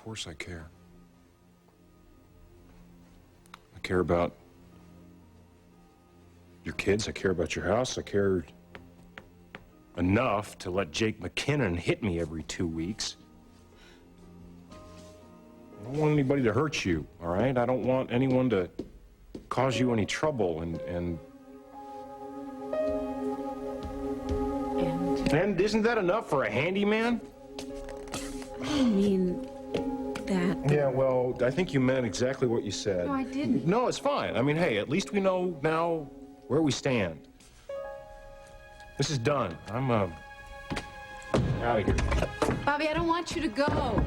course I care. I care about your kids. I care about your house. I care enough to let Jake McKinnon hit me every 2 weeks. I don't want anybody to hurt you, all right? I don't want anyone to cause you any trouble, and isn't that enough for a handyman? I didn't mean that. Yeah, well, I think you meant exactly what you said. No, I didn't. No, it's fine. I mean, hey, at least we know now where we stand. This is done. I'm, out of here. Bobby, I don't want you to go.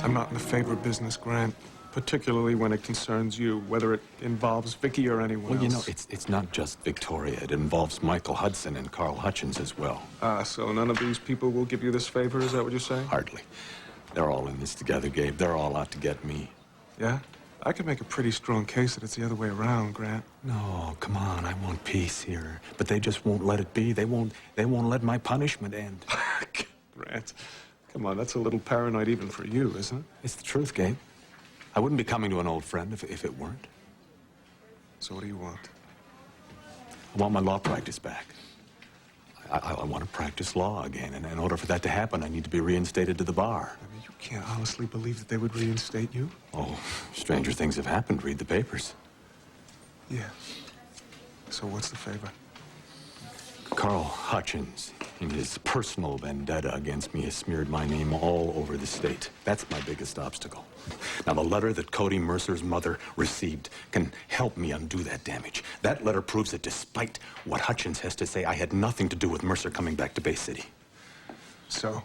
I'm not in the favor business, Grant, particularly when it concerns you, whether it involves Vicky or anyone else. Well, you know, it's not just Victoria. It involves Michael Hudson and Carl Hutchins as well. Ah, so none of these people will give you this favor? Is that what you're saying? Hardly. They're all in this together, Gabe. They're all out to get me. Yeah? I could make a pretty strong case that it's the other way around, Grant. No, come on. I want peace here. But they just won't let it be. They won't let my punishment end. Grant, come on, that's a little paranoid even for you, isn't it? It's the truth, Gabe. I wouldn't be coming to an old friend if it weren't. So what do you want? I want my law practice back. I want to practice law again, and in order for that to happen, I need to be reinstated to the bar. I mean, you can't honestly believe that they would reinstate you? Oh, stranger things have happened. Read the papers. Yeah. So what's the favor? Carl Hutchins, in his personal vendetta against me, has smeared my name all over the state. That's my biggest obstacle. Now, the letter that Cody Mercer's mother received can help me undo that damage. That letter proves that despite what Hutchins has to say, I had nothing to do with Mercer coming back to Bay City. So?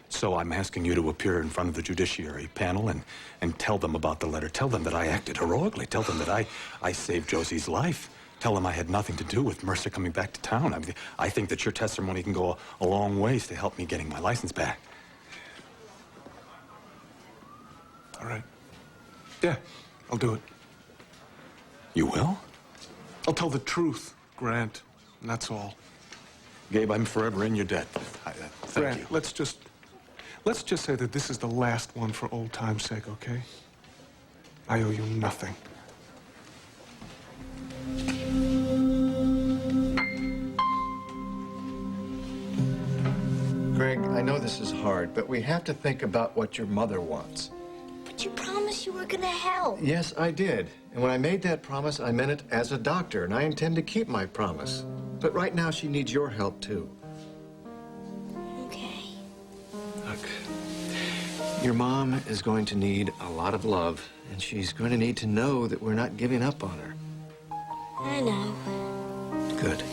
So I'm asking you to appear in front of the judiciary panel and tell them about the letter. Tell them that I acted heroically. Tell them that I saved Josie's life. Tell them I had nothing to do with Mercer coming back to town. I mean, I think that your testimony can go a long ways to help me getting my license back. All right. Yeah, I'll do it. You will? I'll tell the truth, Grant, and that's all. Gabe, I'm forever in your debt. Thank Grant, you. let's just say that this is the last one for old time's sake, okay? I owe you nothing. Greg, I know this is hard, but we have to think about what your mother wants. But you promised you were gonna help. Yes, I did. And when I made that promise, I meant it as a doctor, and I intend to keep my promise. But right now, she needs your help, too. Okay. Look, your mom is going to need a lot of love, and she's going to need to know that we're not giving up on her. I know. Good.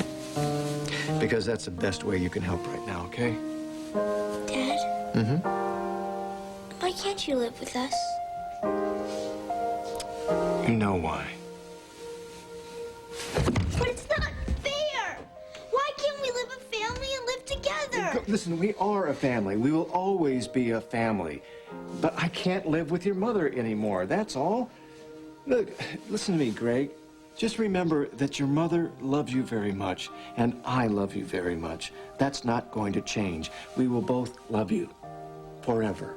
Because that's the best way you can help right now, okay? Dad? Mm-hmm. Why can't you live with us? You know why. But it's not fair! Why can't we live a family and live together? Listen, we are a family. We will always be a family. But I can't live with your mother anymore, that's all. Look, listen to me, Greg. Just remember that your mother loves you very much, and I love you very much. That's not going to change. We will both love you forever.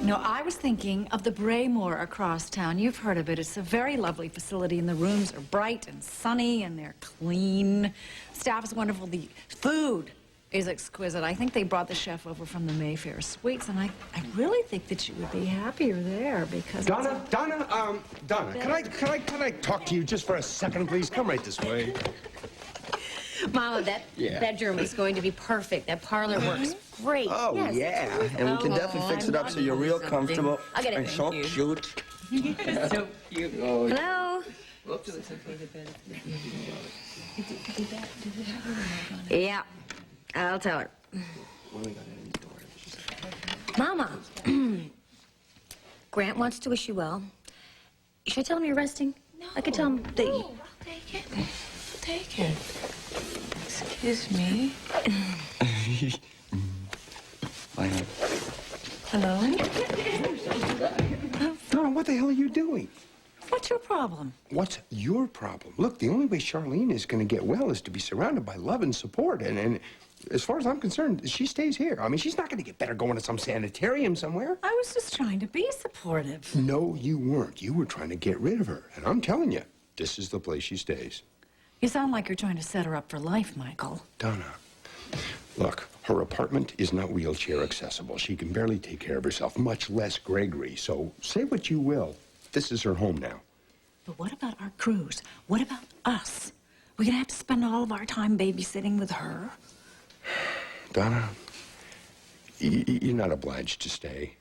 No, I was thinking of the Braymore across town. You've heard of it. It's a very lovely facility, and the rooms are bright and sunny, and they're clean. Staff is wonderful. The food is exquisite. I think they brought the chef over from the Mayfair Suites, and I really think that you would be happier there because Donna, can I talk to you just for a second, please? Come right this way. Mama, that bedroom is going to be perfect. That parlor works great. Oh, yes, yeah. And we can definitely fix it up so you're real comfortable. I'll get it. And so cute. So cute. Hello? Yeah, I'll tell her. Mama, Grant wants to wish you well. Should I tell him you're resting? No. I could tell him that No, I'll take it. I'll take it. Excuse me. Hello? Donna, what the hell are you doing? What What's your problem? What's your problem? Look, the only way Charlene is going to get well is to be surrounded by love and support. And as far as I'm concerned, she stays here. I mean, she's not going to get better going to some sanitarium somewhere. I was just trying to be supportive. No, you weren't. You were trying to get rid of her. And I'm telling you, this is the place she stays. You sound like you're trying to set her up for life, Michael. Donna, look, her apartment is not wheelchair accessible. She can barely take care of herself, much less Gregory. So say what you will. This is her home now. But what about our cruise? What about us? We're gonna have to spend all of our time babysitting with her? Donna, you're not obliged to stay.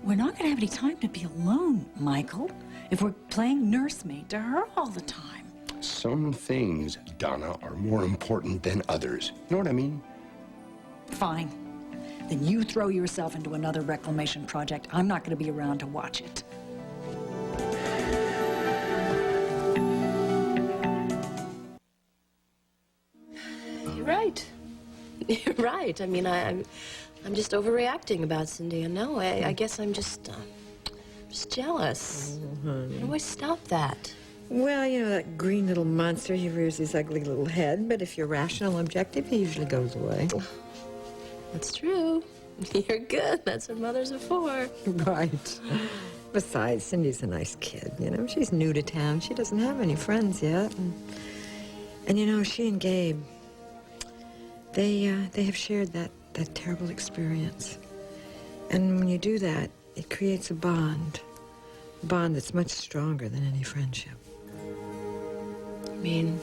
We're not gonna have any time to be alone, Michael, if we're playing nursemaid to her all the time. Some things, Donna, are more important than others. You know what I mean? Fine. Then you throw yourself into another reclamation project. I'm not gonna be around to watch it. You're right. You're right. I mean, I'm just overreacting about Cindy, and no, I guess I'm just jealous. How do I stop that? Well, you know, that green little monster, he rears his ugly little head, but if you're rational and objective, he usually goes away. That's true. You're good. That's what mothers are for. Right. Besides, Cindy's a nice kid, you know. She's new to town. She doesn't have any friends yet. And you know, she and Gabe, they have shared that terrible experience. And when you do that, it creates a bond that's much stronger than any friendship. I mean,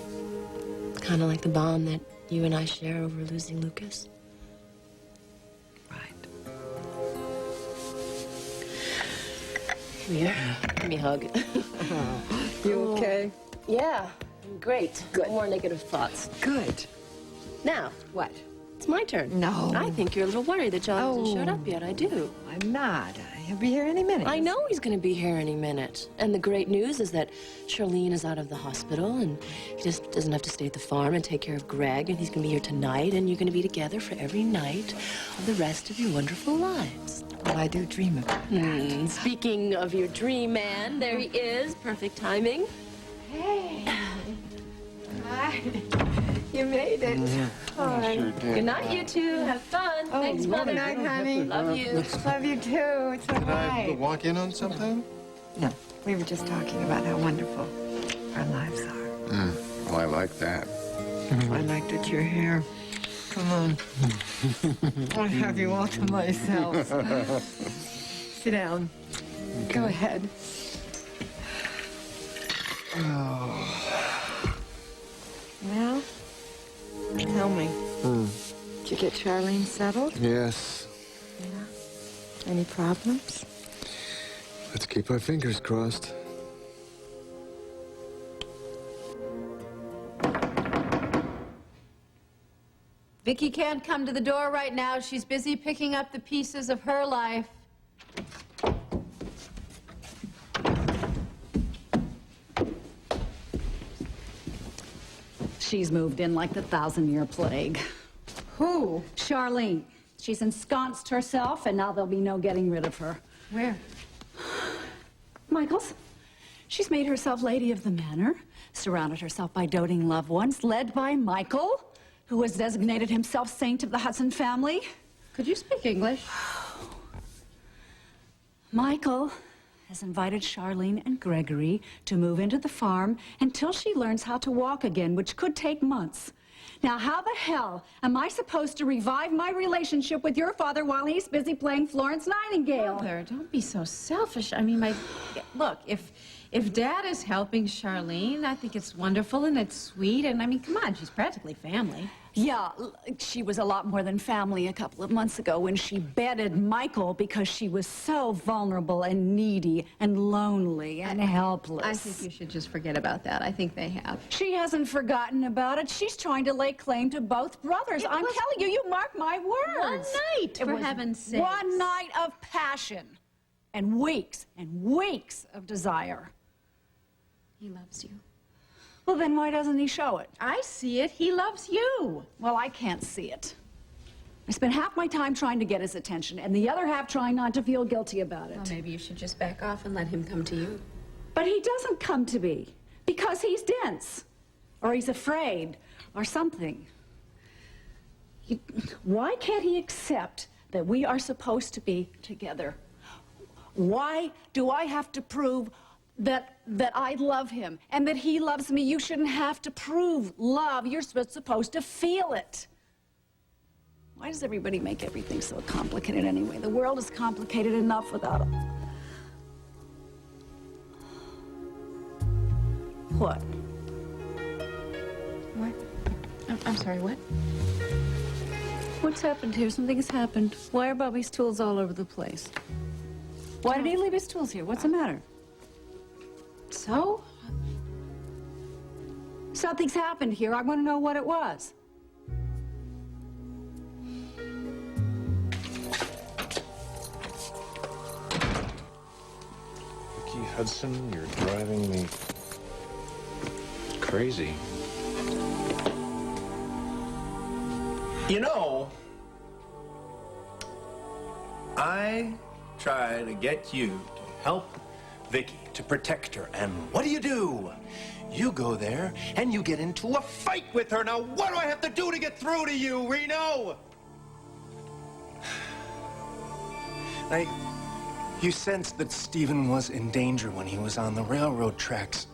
kind of like the bond that you and I share over losing Lucas. Right. Come here. Give me a hug. You okay? Yeah, I'm great. Good. No more negative thoughts. Good. Now, What? it's my turn. No. I think you're a little worried that John hasn't showed up yet. I do. I'm not. He'll be here any minute. I know he's going to be here any minute. And the great news is that Charlene is out of the hospital, and he just doesn't have to stay at the farm and take care of Greg, and he's going to be here tonight, and you're going to be together for every night of the rest of your wonderful lives. Well, I do dream about that. Speaking of your dream man, there he is. Perfect timing. Hey. Hi. You made it. Hi. Good night, you two. Have fun. Oh, Thanks, Mother. good night, honey. Love you. Love you too. It's all right. walk in on something? No, we were just talking about how wonderful our lives are. Well, I like that. I like that you're here. Come on. I'll have you all to myself. Sit down. Go ahead. Well, tell me. Did you get Charlene settled? Yes. Yeah. Any problems? Let's keep our fingers crossed. Vicky can't come to the door right now. She's busy picking up the pieces of her life. She's moved in like the 1,000-year plague. Who? Charlene. She's ensconced herself, and now there'll be no getting rid of her. Where? Michael's. She's made herself lady of the manor, surrounded herself by doting loved ones, led by Michael, who has designated himself saint of the Hudson family. Could you speak English? Michael has invited Charlene and Gregory to move into the farm until she learns how to walk again, which could take months. Now, how the hell am I supposed to revive my relationship with your father while he's busy playing Florence Nightingale? Mother, don't be so selfish. I mean, look, if Dad is helping Charlene, I think it's wonderful and it's sweet. And I mean, come on, she's practically family. Yeah, she was a lot more than family a couple of months ago when she bedded Michael because she was so vulnerable and needy and lonely and helpless. I think you should just forget about that. I think they have. She hasn't forgotten about it. She's trying to lay claim to both brothers. I'm telling you, you mark my words. One night, for heaven's sake. One night of passion and weeks of desire. He loves you. Well, then why doesn't he show it? I see it. He loves you. Well, I can't see it. I spent half my time trying to get his attention and the other half trying not to feel guilty about it. Well, maybe you should just back off and let him come to you. But he doesn't come to me because he's dense, or he's afraid, or something. Why can't he accept that we are supposed to be together? Why do I have to prove that I love him and that he loves me? You shouldn't have to prove love. You're supposed to feel it. Why does everybody make everything so complicated anyway? The world is complicated enough without it. What? What? I'm sorry, what? What's happened here? Something's happened. Why are Bobby's tools all over the place? Why did he leave his tools here? What's the matter? So? Something's happened here. I want to know what it was. Vicky Hudson, you're driving me crazy. You know, I try to get you to help Vicky, to protect her, and what do? You go there and you get into a fight with her. Now, what do I have to do to get through to you, Reno? You sensed that Stephen was in danger when he was on the railroad tracks.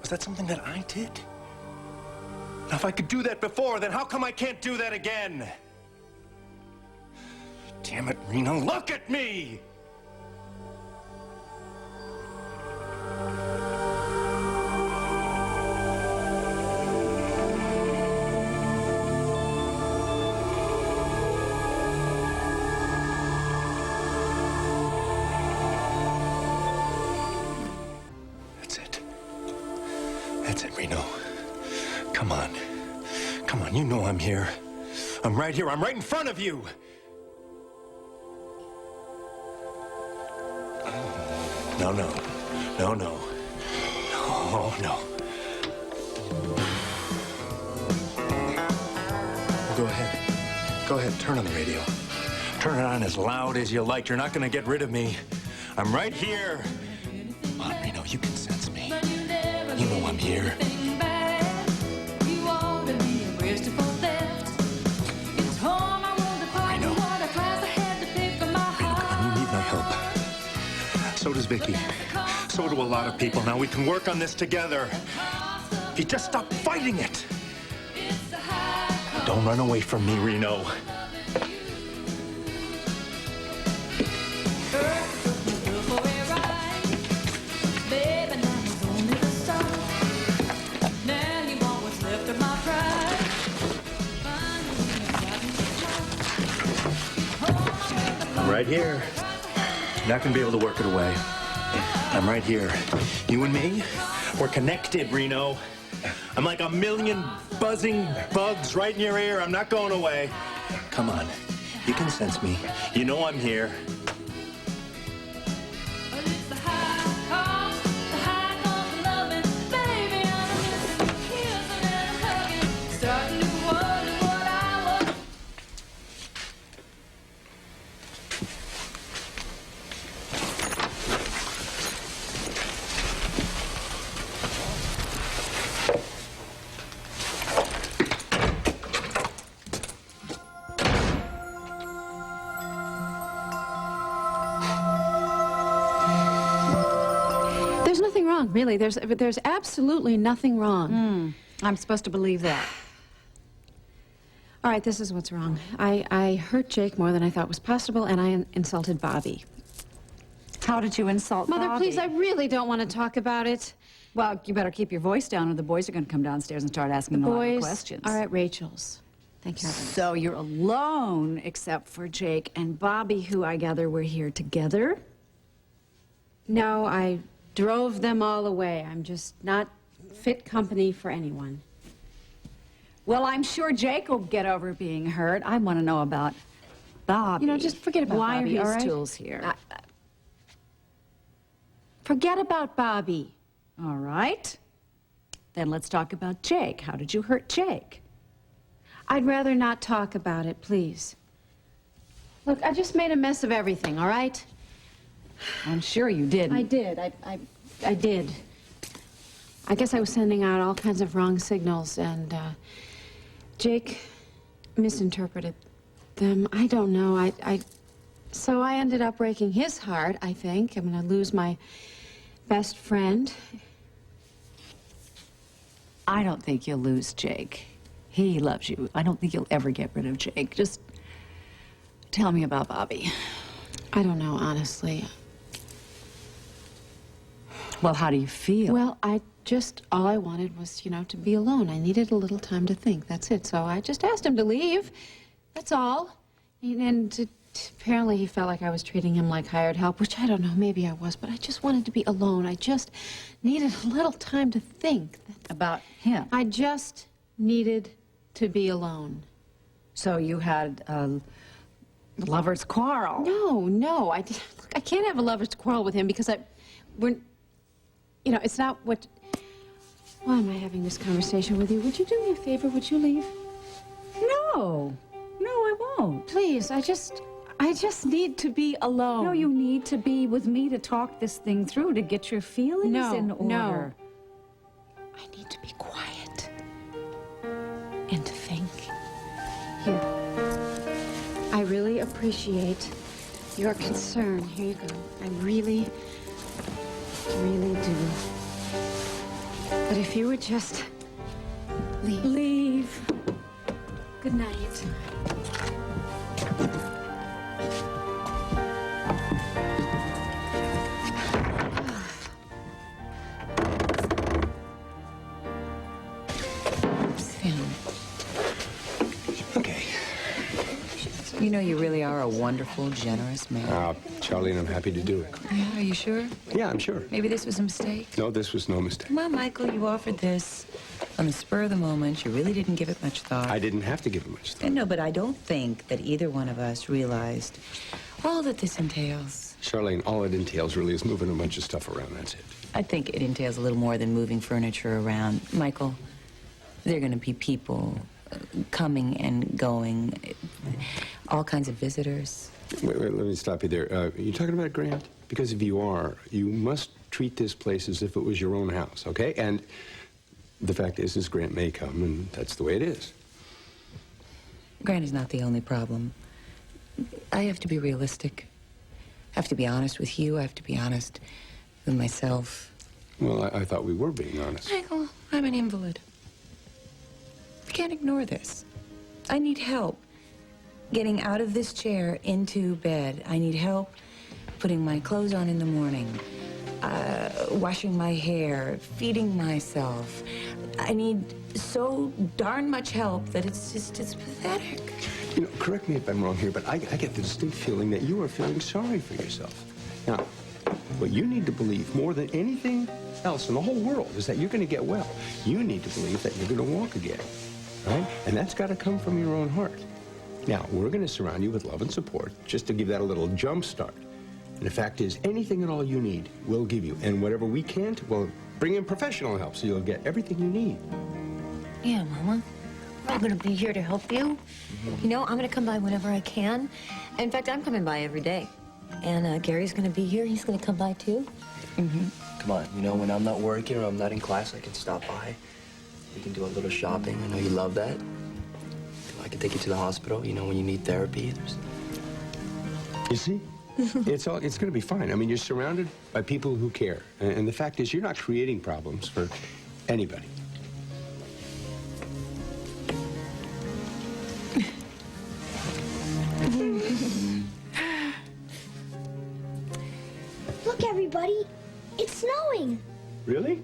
Was that something that I did? Now, if I could do that before, then how come I can't do that again? Damn it, Reno, look at me! That's it, Reno. Come on. Come on, you know I'm here. I'm right here. I'm right in front of you. No, no. No, no. No, no. Go ahead. Go ahead, turn on the radio. Turn it on as loud as you like. You're not gonna get rid of me. I'm right here. Come on, Reno, you can sense me. You know I'm here. So does Vicky. So do a lot of people. Now we can work on this together. If you just stop fighting it. Don't run away from me, Reno. I'm right here. You're not gonna be able to work it away. I'm right here. You and me, we're connected, Reno. I'm like a million buzzing bugs right in your ear. I'm not going away. Come on. You can sense me. You know I'm here. Really, there's absolutely nothing wrong. I'm supposed to believe that. All right, this is what's wrong. I hurt Jake more than I thought was possible, and I insulted Bobby. How did you insult Mother, Bobby? please, I really don't want to talk about it. Well, you better keep your voice down or the boys are going to come downstairs and start asking a lot of questions. Are at Rachel's. Thank heaven. So you're alone except for Jake and Bobby, who I gather were here together? No, I drove them all away. I'm just not fit company for anyone. Well, I'm sure Jake will get over being hurt. I want to know about Bobby. You know, just forget about Why Bobby, are his all right? tools here? Forget about Bobby. All right. Then let's talk about Jake. How did you hurt Jake? I'd rather not talk about it, please. Look, I just made a mess of everything, all right? I'm sure you did. I did. I did. I guess I was sending out all kinds of wrong signals, and Jake misinterpreted them. I don't know. So I ended up breaking his heart, I think. I'm going to lose my best friend. I don't think you'll lose Jake. He loves you. I don't think you'll ever get rid of Jake. Just tell me about Bobby. I don't know, honestly. Well, how do you feel? Well, all I wanted was, you know, to be alone. I needed a little time to think. That's it. So I just asked him to leave. That's all. And apparently he felt like I was treating him like hired help, which I don't know, maybe I was, but I just wanted to be alone. I just needed a little time to think. About him? I just needed to be alone. So you had a lover's quarrel? No. Look, I can't have a lover's quarrel with him because you know, it's not what... Why am I having this conversation with you? Would you do me a favor? Would you leave? No, I won't. Please, I just need to be alone. No, you need to be with me to talk this thing through, to get your feelings in order. No. I need to be quiet and to think. Here. I really appreciate your concern. Here you go. I really do. But if you would just leave. Leave. Good night. Okay. You know, you really are a wonderful, generous man. Charlene, I'm happy to do it. Yeah, are you sure? Yeah, I'm sure. Maybe this was a mistake? No, this was no mistake. Well, Michael, you offered this on the spur of the moment. You really didn't give it much thought. I didn't have to give it much thought. No, but I don't think that either one of us realized all that this entails. Charlene, all it entails really is moving a bunch of stuff around, that's it. I think it entails a little more than moving furniture around. Michael, there are going to be people coming and going, all kinds of visitors. Wait, let me stop you there. Are you talking about Grant? Because if you are, you must treat this place as if it was your own house, okay? And the fact is Grant may come, and that's the way it is. Grant is not the only problem. I have to be realistic. I have to be honest with you. I have to be honest with myself. Well, I thought we were being honest. Michael, I'm an invalid. I can't ignore this. I need help getting out of this chair into bed. I need help putting my clothes on in the morning, washing my hair, feeding myself. I need so darn much help that it's pathetic. You know, correct me if I'm wrong here, but I get the distinct feeling that you are feeling sorry for yourself. Now, what you need to believe more than anything else in the whole world is that you're going to get well. You need to believe that you're going to walk again, right? And that's got to come from your own heart. Now, we're going to surround you with love and support just to give that a little jump start. And the fact is, anything at all you need, we'll give you. And whatever we can't, we'll bring in professional help so you'll get everything you need. Yeah, Mama. I'm going to be here to help you. You know, I'm going to come by whenever I can. In fact, I'm coming by every day. And Gary's going to be here. He's going to come by, too. Come on, you know, when I'm not working or I'm not in class, I can stop by. We can do a little shopping. I know you love that. I can take you to the hospital, you know, when you need therapy. You see? It's going to be fine. I mean, you're surrounded by people who care. And the fact is, you're not creating problems for anybody. Look, everybody. It's snowing. Really?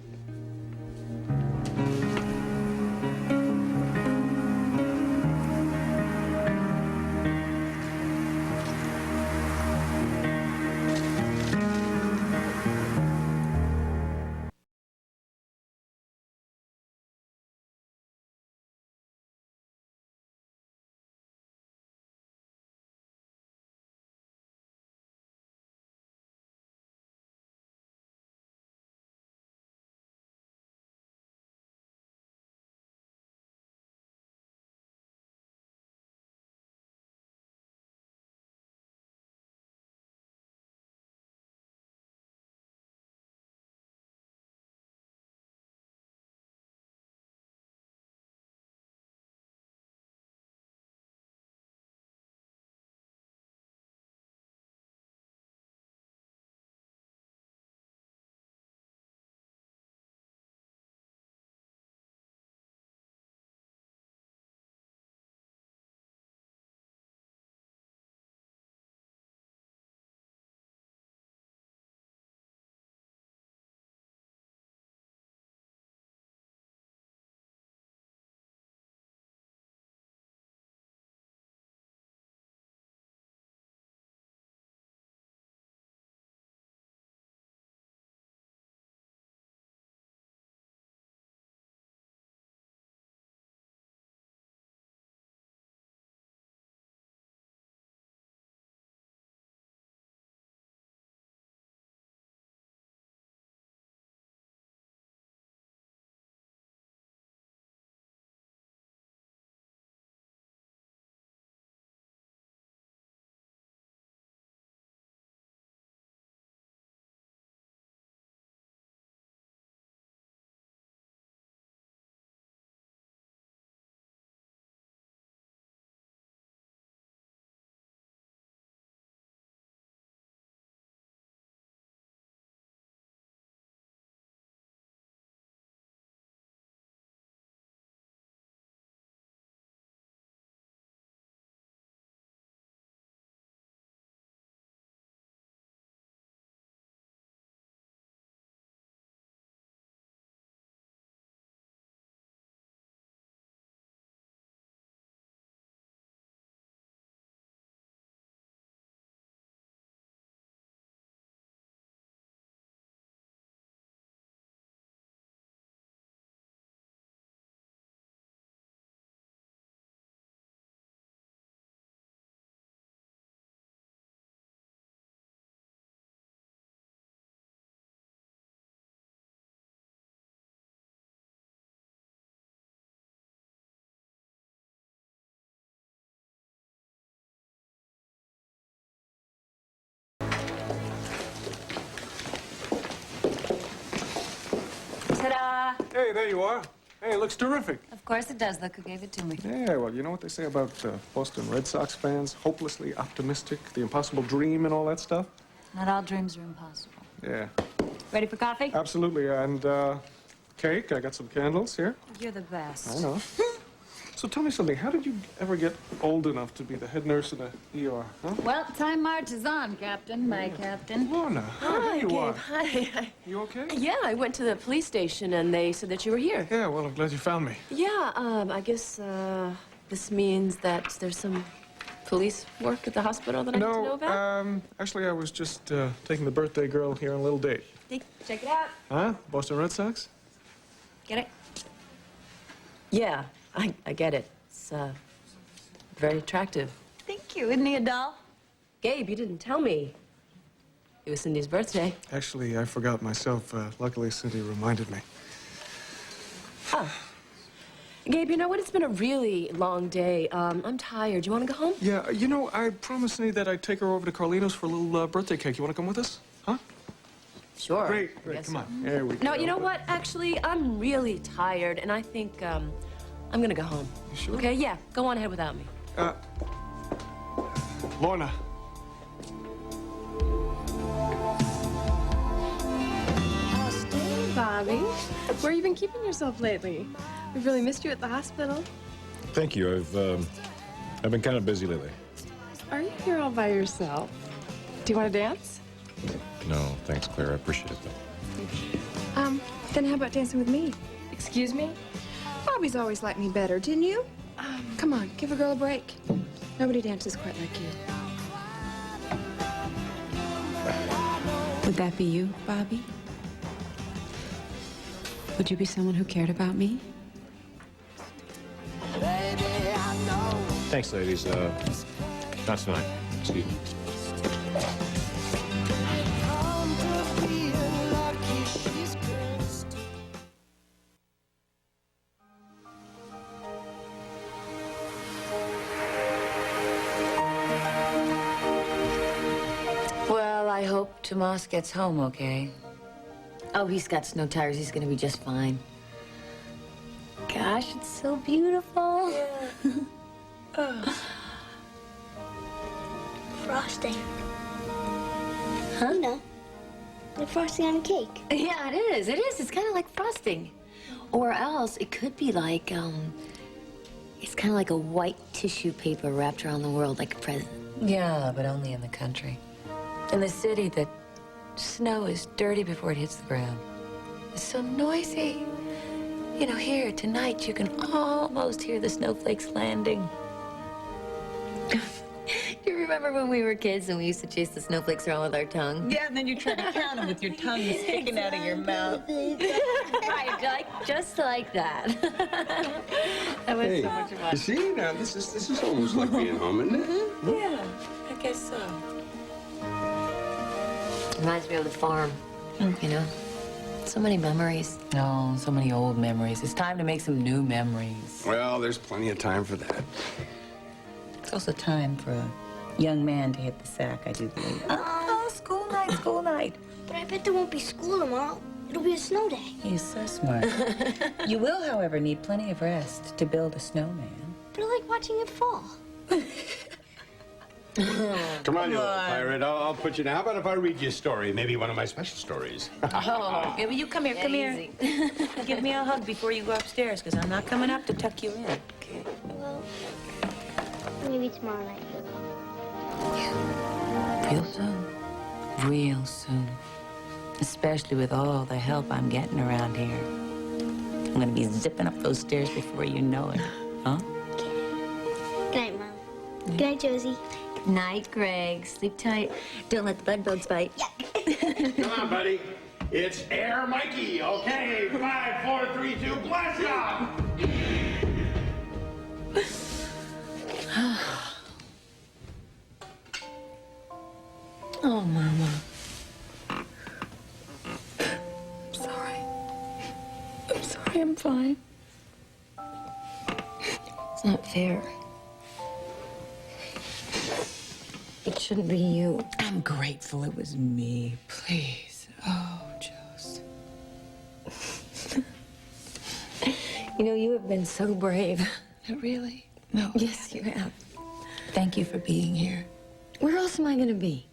Hey, there you are. Hey, it looks terrific. Of course it does. Look who gave it to me. Yeah, well, you know what they say about Boston Red Sox fans? Hopelessly optimistic, the impossible dream and all that stuff? Not all dreams are impossible. Yeah. Ready for coffee? Absolutely. And, cake. I got some candles here. You're the best. I know. So tell me something. How did you ever get old enough to be the head nurse in a ER, huh? Well, time marches on, Captain. My captain. Lorna, Hi, there you are. Gabe. Hi. You okay? Yeah, I went to the police station and they said that you were here. Yeah, well, I'm glad you found me. Yeah, I guess this means that there's some police work at the hospital that I need to know about? Actually, I was just taking the birthday girl here on a little date. Check it out. Huh? Boston Red Sox? Get it? Yeah, I get it. It's very attractive. Thank you. Isn't he a doll? Gabe, you didn't tell me. It was Cindy's birthday. Actually, I forgot myself. Luckily, Cindy reminded me. Oh. Gabe, you know what? It's been a really long day. I'm tired. You want to go home? Yeah, you know, I promised Cindy that I'd take her over to Carlino's for a little birthday cake. You want to come with us? Huh? Sure. Great. Come on. There we go. No, you know what? Actually, I'm really tired, and I think I'm gonna go home. You sure? Okay, yeah. Go on ahead without me. Lorna. Bobby, where have you been keeping yourself lately? We've really missed you at the hospital. Thank you. I've been kind of busy lately. Are you here all by yourself? Do you want to dance? No, thanks, Claire. I appreciate it, though. Then how about dancing with me? Excuse me? Bobby's always liked me better, didn't you? Come on, give a girl a break. Nobody dances quite like you. Would that be you, Bobby? Would you be someone who cared about me? Thanks, ladies. Not tonight. Excuse me. Well, I hope Tomas gets home okay. Oh, he's got snow tires. He's gonna be just fine. Gosh, it's so beautiful. Frosting. Huh? You know, like frosting on a cake. Yeah, it is. It is. It's kind of like frosting. Or else it could be like, it's kind of like a white tissue paper wrapped around the world like a present. Yeah, but only in the country. In the city, the snow is dirty before it hits the ground. It's so noisy. You know, here, tonight, you can almost hear the snowflakes landing. You remember when we were kids and we used to chase the snowflakes around with our tongue? Yeah, and then you try to count them with your tongue sticking out of your mouth. Right, just like that. That was so much fun. You see, now this is almost like being home, isn't it? Yeah, I guess so. Reminds me of the farm, you know? So many memories. Oh, so many old memories. It's time to make some new memories. Well, there's plenty of time for that. It's also time for a young man to hit the sack, I do believe. Oh, school night, school night. But I bet there won't be school tomorrow. It'll be a snow day. He's so smart. You will, however, need plenty of rest to build a snowman. But I like watching it fall. Come on, you little pirate. I'll put you down. How about if I read you a story? Maybe one of my special stories. Oh, yeah, well, you come here, come here. Give me a hug before you go upstairs, because I'm not coming up to tuck you in. Okay. Well, maybe tomorrow night. Real soon. Real soon. Especially with all the help I'm getting around here. I'm gonna be zipping up those stairs before you know it. Huh? Good night, Mom. Good night, Josie. Good night, Greg. Sleep tight. Don't let the bed bugs bite. Come on, buddy. It's Air Mikey. Okay, 5, 4, 3, 2, blast off! Oh, Mama. I'm sorry. I'm sorry, I'm fine. It's not fair. It shouldn't be you. I'm grateful it was me. Please. Oh, Jose. You know, you have been so brave. Really? No. Yes, you have. Thank you for being here. Where else am I going to be?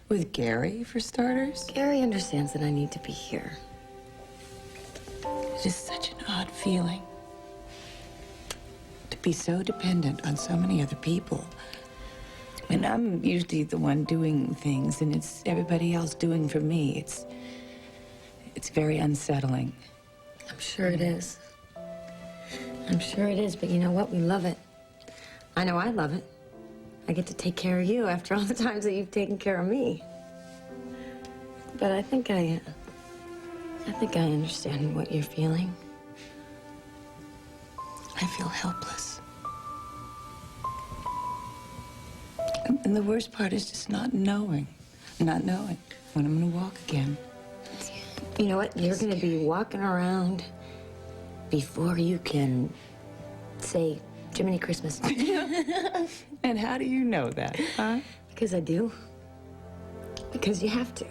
With Gary, for starters? Gary understands that I need to be here. It is such an odd feeling to be so dependent on so many other people. And I'm usually the one doing things, and it's everybody else doing for me. It's very unsettling. I'm sure it is. I'm sure it is, but you know what? We love it. I know I love it. I get to take care of you after all the times that you've taken care of me. But I think I understand what you're feeling. I feel helpless. And the worst part is just not knowing when I'm going to walk again. You know what? You're going to be walking around before you can say Jiminy Christmas. And how do you know that, huh? Because I do. Because you have to.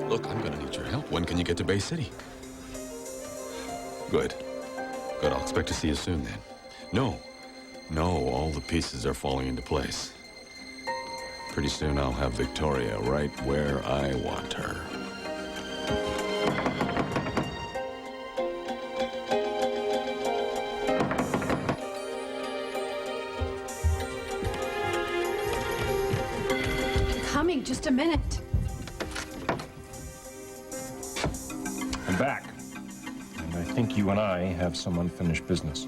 Look, I'm gonna need your help. When can you get to Bay City? Good. Good, I'll expect to see you soon then. No, all the pieces are falling into place. Pretty soon I'll have Victoria right where I want her. Coming, just a minute. I'm back. And I think you and I have some unfinished business.